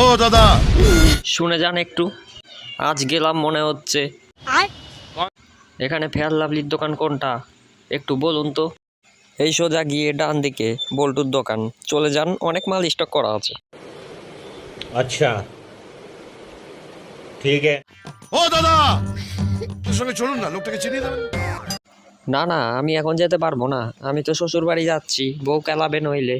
ও দাদা, শুনে যান একটু। আজ গেলাম মনে হচ্ছে। এখানে ফেয়ার লাভলির দোকান কোনটা একটু বলুন তো। এই সোজা গিয়ে ডান দিকে বল্টুর দোকান চলে যান, অনেক মাল স্টক করা আছে। अच्छा ठीक है। ও দাদা, তোর সঙ্গে চলুন না, লোকটাকে চিনিয়ে দেবেন। না না, আমি এখন যেতে পারবো না, আমি তো শ্বশুর বাড়ি যাচ্ছি, বউ কেলাবে নইলে।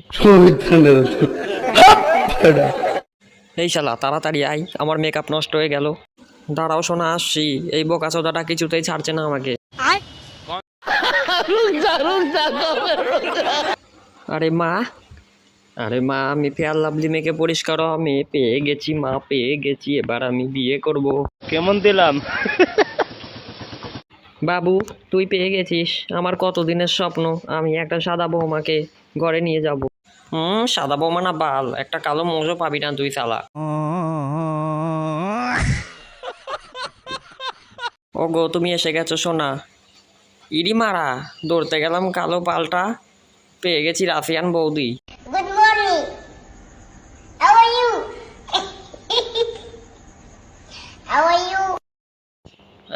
এই শালা তাড়াতাড়ি আই, আমার মেকআপ নষ্ট হয়ে গেল। দাঁড়াও শোনা, আসছি। এই বোকা চোদাটা কিছুতেই ছাড়ছে না আমাকে। আরে মা, আরে মা, আমি ফেয়ার লাভলি মেখে পরিষ্কার আমি পেয়ে গেছি মা, পেয়ে গেছি, এবার আমি বিয়ে করব। কেমন দিলাম? বাবু, তুই পেয়ে গেছিস আমার কতদিনের স্বপ্ন, আমি একটা সাদা বৌমাকে ঘরে নিয়ে যাব। সাদা বৌমা না বাল, একটা কালো মোজো পাবি না তুই শালা। ও গো, তুমি এসে গেছো সোনা। ইডি মারা, দৌড়তে গেলাম কালো পালটা, পেয়ে গেছি রাফিয়ান বৌদি। Good morning. How are you? How are you?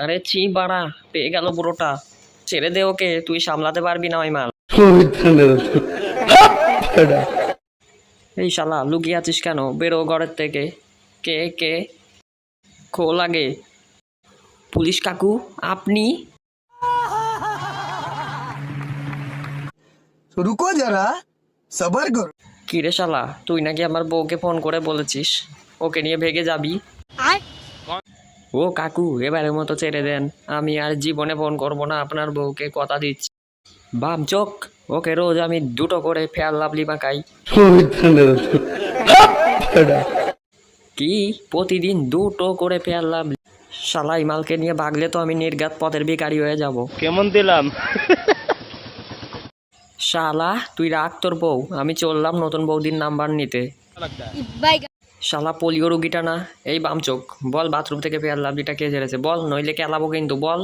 আরে ছি বাড়া, পেয়ে গেল পুরোটা। ছেড়ে দে ওকে, তুই সামলাতে পারবি না ওই মাল। এই শালা লুকিয়ে আছিস কেন, বেরো ঘরের থেকে। কে কে? খোল আগে। পুলিশ কাকু আপনি? रुको जरा सबर करो। কিরে শালা, তুই নাকি আমার বউকে ফোন করে বলেছিস ওকে নিয়ে ভেগে যাবি। ও কাকু, এবারের মতো ছেড়ে দেন, আমি আর জীবনে ফোন করব না আপনার বউকে, কথা দিচ্ছি। বাম চোখ, ওকে রোজ আমি 2টো করে ফেয়ার লাভলি মাখাই। কি প্রতিদিন 2টো করে ফেয়ার লাভলি? শালাই মালকে নিয়ে ভাগলে তো আমি নির্ঘাত পথের ভিখারি হয়ে যাব। কেমন দিলাম? শালা তুই রাখ তোর বউ, আমি চললাম নতুন বৌদির নাম্বার নিতে। শালা পোলিও রুগীটা না। এই বাম চোখ, বল বাথরুম থেকে ফেয়ার লাভলিটা কে ঝেড়েছে, বল নইলে কেলাবো কিন্তু, বল।